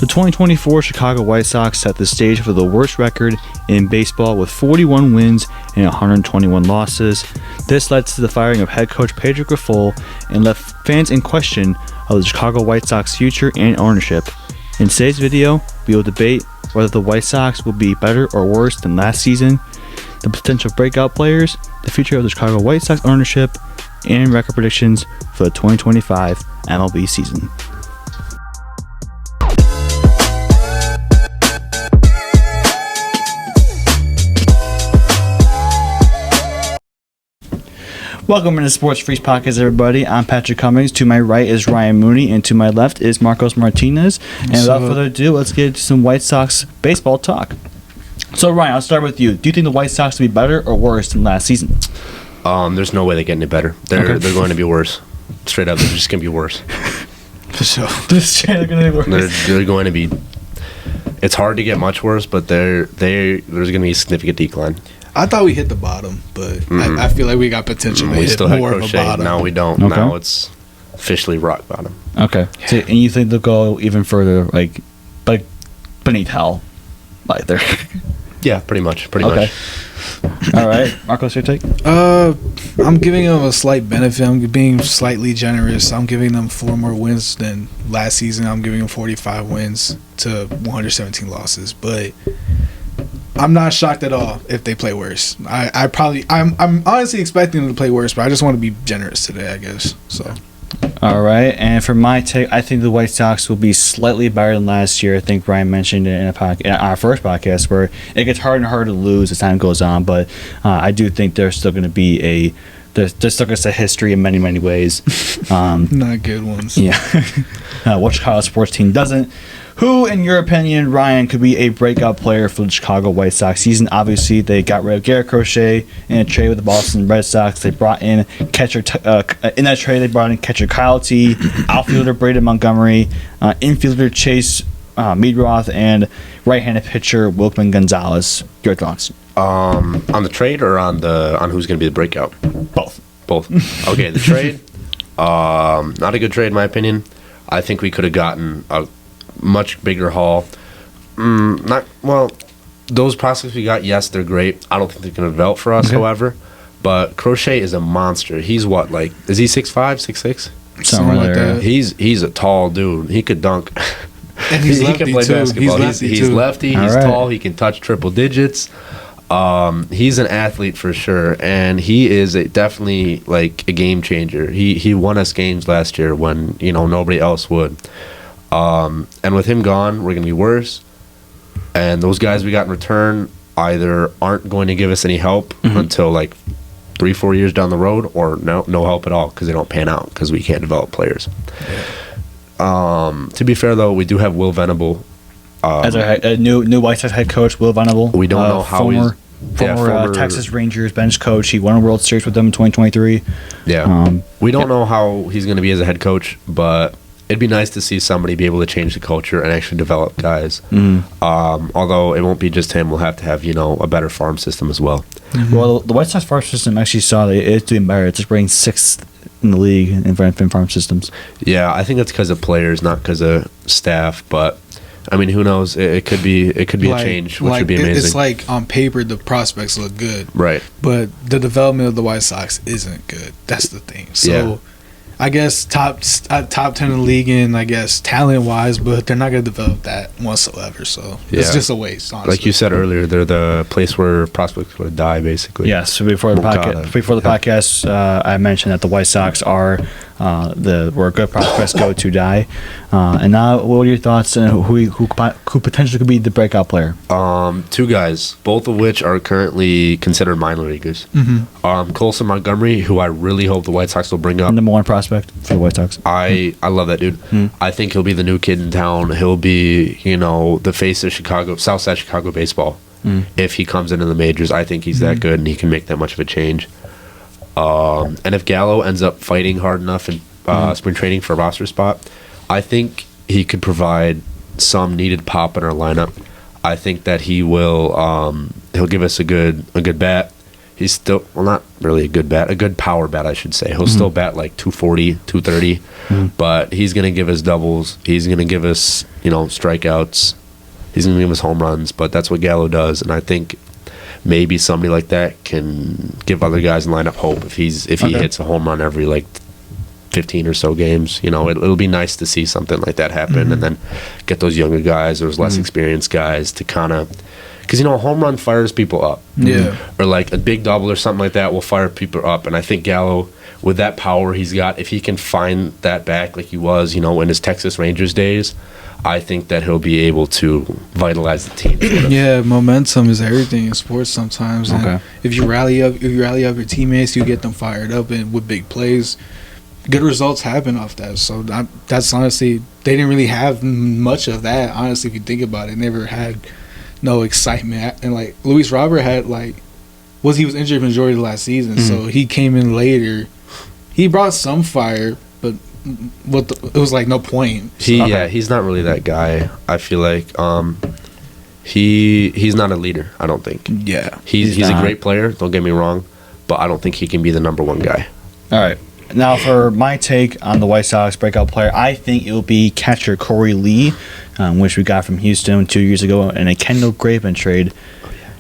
The 2024 Chicago White Sox set the stage for the worst record in baseball with 41 wins and 121 losses. This led to the firing of head coach Pedro Grifol and left fans in question of the Chicago White Sox future and ownership. In today's video, we will debate whether the White Sox will be better or worse than last season, the potential breakout players, the future of the Chicago White Sox ownership, and record predictions for the 2025 MLB season. Welcome to the Sports Freaks Podcast, everybody. I'm Patrick Cummings. To my right is Ryan Mooney, and to my left is Marcos Martinez. And without further ado, let's get into some White Sox baseball talk. So, Ryan, I'll start with you. Do you think the White Sox will be better or worse than last season? There's no way they get any better. They're going to be worse. Straight up, they're just going to be worse. For sure. They're going to be worse. They're going to be. It's hard to get much worse, but there's going to be a significant decline. I thought we hit the bottom, but I feel like we got potential to hit more of a bottom. No, we don't. Okay. Now it's officially rock bottom. Okay. So, and you think they'll go even further, like beneath hell? Like they're... Yeah, pretty much. Okay. All right. Marcos, your take? I'm giving them a slight benefit. I'm being slightly generous. I'm giving them 4 more wins than last season. I'm giving them 45 wins to 117 losses, but I'm not shocked at all if they play worse. I'm honestly expecting them to play worse, but I just want to be generous today, I guess. So. All right, and for my take, I think the White Sox will be slightly better than last year. I think Ryan mentioned it in our first podcast where it gets harder and harder to lose as time goes on, but I do think they're still going to be they're still going to set history in many, many ways. Not good ones. Yeah. What Chicago sports team doesn't? Who, in your opinion, Ryan, could be a breakout player for the Chicago White Sox season? Obviously, they got rid of Garrett Crochet in a trade with the Boston Red Sox. They brought in catcher in that trade. They brought in catcher Kyle T, outfielder Braden Montgomery, infielder Chase Meadroth, and right-handed pitcher Wilkman Gonzalez. Your thoughts? On the trade or on who's going to be the breakout? Both. Okay, the trade. Not a good trade in my opinion. I think we could have gotten a much bigger haul. Those prospects we got, yes, they're great. I don't think they're going to develop for us, however. But Crochet is a monster. He's what, is he 6'5", 6'6"? Something like that. He's a tall dude. He could dunk. And he's he can play too. basketball. He's lefty. He's tall. He can touch triple digits. He's an athlete for sure, and he is definitely like a game changer. He won us games last year when nobody else would. And with him gone, we're going to be worse. And those guys we got in return either aren't going to give us any help until 3-4 years down the road, or no help at all because they don't pan out because we can't develop players. To be fair, though, we do have Will Venable. As our new White Sox head coach, Will Venable. We don't know how former Texas Rangers bench coach. He won a World Series with them in 2023. Yeah. We don't know how he's going to be as a head coach, but it'd be nice to see somebody be able to change the culture and actually develop guys. Although it won't be just him. We'll have to have, a better farm system as well. Well, the White Sox farm system actually saw that it's doing better. It's just ranked 6th in the league in farm systems. Yeah, I think that's because of players, not because of staff. But I mean, who knows? It could be a change, which would be amazing. It's like on paper the prospects look good, right? But the development of the White Sox isn't good. That's the thing. So I guess top 10 in the league in talent wise, but they're not going to develop that whatsoever. So it's just a waste. Honestly, like you said earlier, they're the place where prospects would die, basically. Yes. So before the podcast, I mentioned that the White Sox are where good prospects go to die. And now, what are your thoughts on who potentially could be the breakout player? 2 guys, both of which are currently considered minor leaguers. Colson Montgomery, who I really hope the White Sox will bring up. Number 1 prospect for the White Sox. I love that dude. I think he'll be the new kid in town. He'll be, the face of Southside Chicago baseball. If he comes into the majors, I think he's that good and he can make that much of a change. And if Gallo ends up fighting hard enough in spring training for a roster spot, I think he could provide some needed pop in our lineup. I think that he will. He'll give us a good bat. He's still, not really a good power bat, I should say. He'll still bat 240, 230, but he's going to give us doubles. He's going to give us strikeouts. He's going to give us home runs, but that's what Gallo does, and I think maybe somebody like that can give other guys in the lineup hope if he hits a home run every 15 or so games. It'll be nice to see something like that happen, and then get those younger guys, those less experienced guys to kind of, because a home run fires people up, or a big double or something like that will fire people up, and I think Gallo, with that power he's got, if he can find that back like he was, in his Texas Rangers days, I think that he'll be able to vitalize the team. Yeah, momentum is everything in sports sometimes. And if you rally up your teammates, you get them fired up, and with big plays, good results happen off that. So that's honestly, they didn't really have much of that. Honestly, if you think about it, never had no excitement. And Luis Robert had he was injured majority of the last season, so he came in later. He brought some fire, but it was no point. He's not really that guy. I feel like he's not a leader. I don't think. Yeah, he's a great player. Don't get me wrong, but I don't think he can be the number one guy. All right. Now for my take on the White Sox breakout player, I think it will be catcher Corey Lee, which we got from Houston 2 years ago in a Kendall Graveman trade.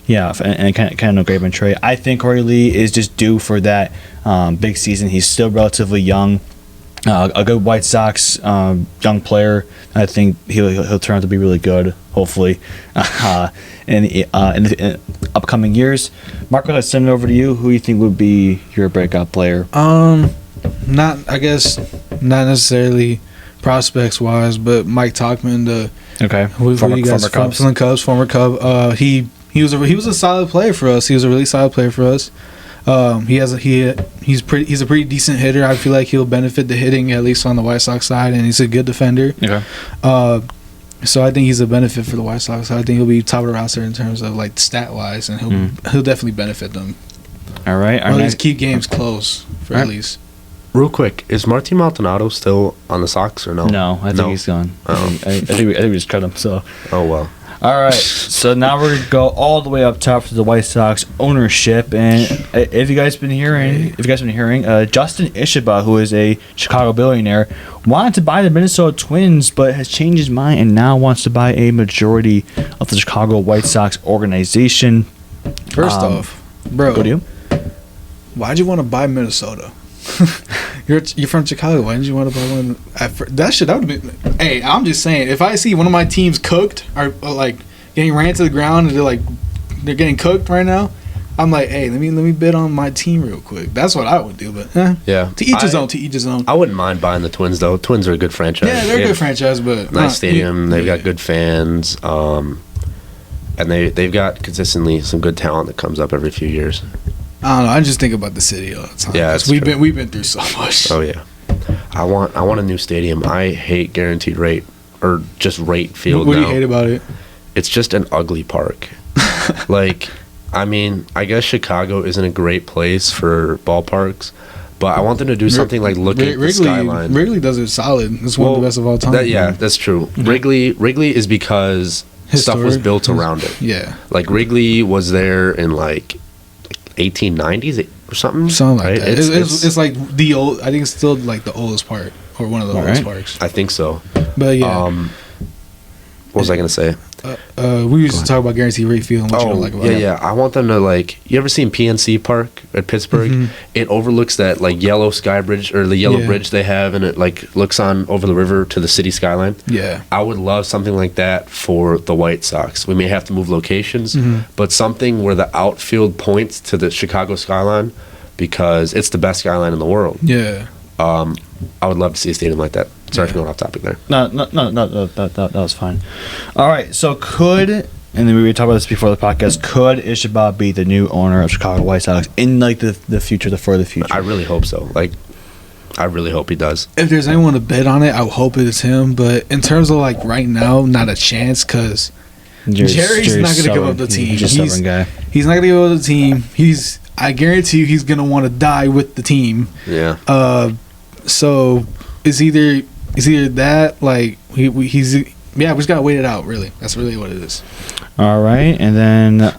Yeah, and a Kendall Graveman trade. I think Corey Lee is just due for that big season. He's still relatively young. A good White Sox young player. I think he'll turn out to be really good, hopefully, in the upcoming years. Marco, let's send it over to you. Who do you think would be your breakout player? Not necessarily prospects wise, but Mike Tauchman, former Cub. He was a solid player for us. He was a really solid player for us. He's a pretty decent hitter. I feel like he'll benefit the hitting, at least on the White Sox side, and he's a good defender. Okay. So I think he's a benefit for the White Sox. I think he'll be top of the roster in terms of stat wise, and he'll definitely benefit them. All right. Or at least keep games close for at least. Real quick, is Martin Maldonado still on the Sox or no? No, I think he's gone. I think we just cut him. So. Oh well. All right, so now we're gonna go all the way up top to the White Sox ownership, and if you guys been hearing, Justin Ishaba, who is a Chicago billionaire, wanted to buy the Minnesota Twins, but has changed his mind and now wants to buy a majority of the Chicago White Sox organization. First off, bro, go to you. Why'd you want to buy Minnesota? You're from Chicago. Why didn't you want to buy one? That would have been. Hey, I'm just saying. If I see one of my teams cooked or getting ran to the ground and they're getting cooked right now, I'm like, hey, let me bid on my team real quick. That's what I would do. But yeah, to each his own. To each his own. I wouldn't mind buying the Twins though. Twins are a good franchise. Yeah, they're a good franchise, but nice stadium. They've got good fans. And they've got consistently some good talent that comes up every few years. I don't know. I just think about the city all the time. Yeah, we've been through so much. Oh yeah, I want a new stadium. I hate guaranteed rate or just rate field. What do you hate about it? It's just an ugly park. I guess Chicago isn't a great place for ballparks, but I want them to do something like look at the skyline. Wrigley does it solid. It's one of the best of all time. That's true. Mm-hmm. Wrigley is because stuff was built around it. Yeah, Wrigley was there in 1890s or something. Something like that. It's like the old. I think it's still the oldest park or one of the oldest parks. I think so. But yeah. What was I gonna say? We used to talk about guaranteed rate field and what you don't like about it. Yeah. I want them to You ever seen PNC Park at Pittsburgh? Mm-hmm. It overlooks that yellow sky bridge or the yellow bridge they have, and it looks on over the river to the city skyline. Yeah. I would love something like that for the White Sox. We may have to move locations, but something where the outfield points to the Chicago skyline because it's the best skyline in the world. Yeah. I would love to see a stadium like that. Sorry for going off topic there. No, that was fine. All right, so and then we talked about this before the podcast, could Ishaba be the new owner of Chicago White Sox in the future, the further future? I really hope so. I really hope he does. If there's anyone to bet on it, I would hope it's him. But in terms of right now, not a chance because Jerry's not going to give up the team. He's a stubborn guy. He's not going to give up the team. I guarantee you he's going to want to die with the team. Yeah. So it's either that we just gotta wait it out. Really, that's really what it is. All right, and then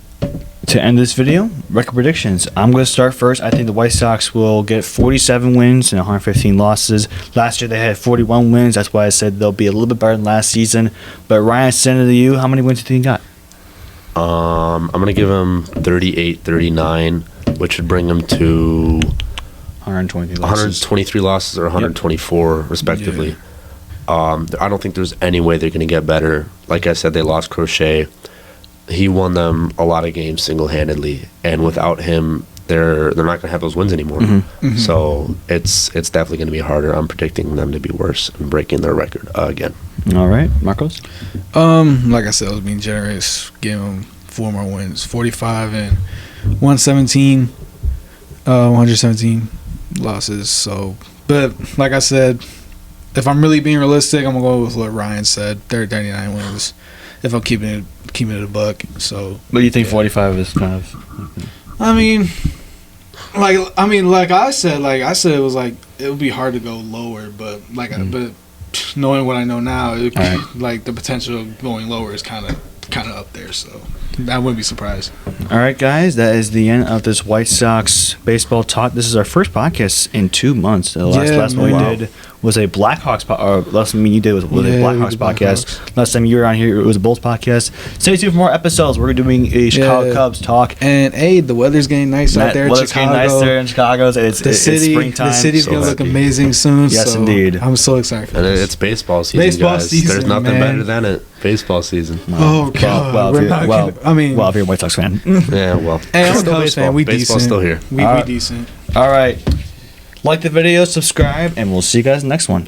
To end this video, record predictions. I'm going to start first. I think the White Sox will get 47 wins and 115 losses. Last year they had 41 wins. That's why I said they'll be a little bit better than last season. But Ryan, send it to you. How many wins do you think you got? I'm going to give him 38, 39, which would bring him to 123 losses or 124, respectively. Yeah. I don't think there's any way they're going to get better. Like I said, they lost Crochet. He won them a lot of games single-handedly, and without him, they're not going to have those wins anymore. So it's definitely going to be harder. I'm predicting them to be worse and breaking their record again. All right, Marcos? Like I said, I was being generous. Give them 4 more wins. 45 and 117. 117 losses. So, but like I said, if I'm really being realistic, I'm gonna go with what Ryan said. 39 wins. If I'm keeping it a buck. So. But you think 45 is kind of? I mean, like I said it was like it would be hard to go lower, but but knowing what I know now, like the potential of going lower is kind of up there. So I wouldn't be surprised. All right, guys, that is the end of this White Sox baseball talk. This is our first podcast in 2 months. The last one we did was a Blackhawks last time you did was a Blackhawks podcast. Last time you were on here, it was a Bulls podcast. Stay tuned for more episodes. We're doing a Chicago Cubs talk. And hey, the weather's getting nice out there in Chicago. Getting nice there in Chicago. It's springtime. The city's gonna look amazing soon. Yes, indeed. I'm so excited for this. It's baseball season, guys. There's nothing better than it. Baseball season. Oh God! If you're a White Sox fan. Yeah, well. Hey, I'm still Cubs fan. We Baseball's decent. still here. We decent. All right. Like the video, subscribe, and we'll see you guys in the next one.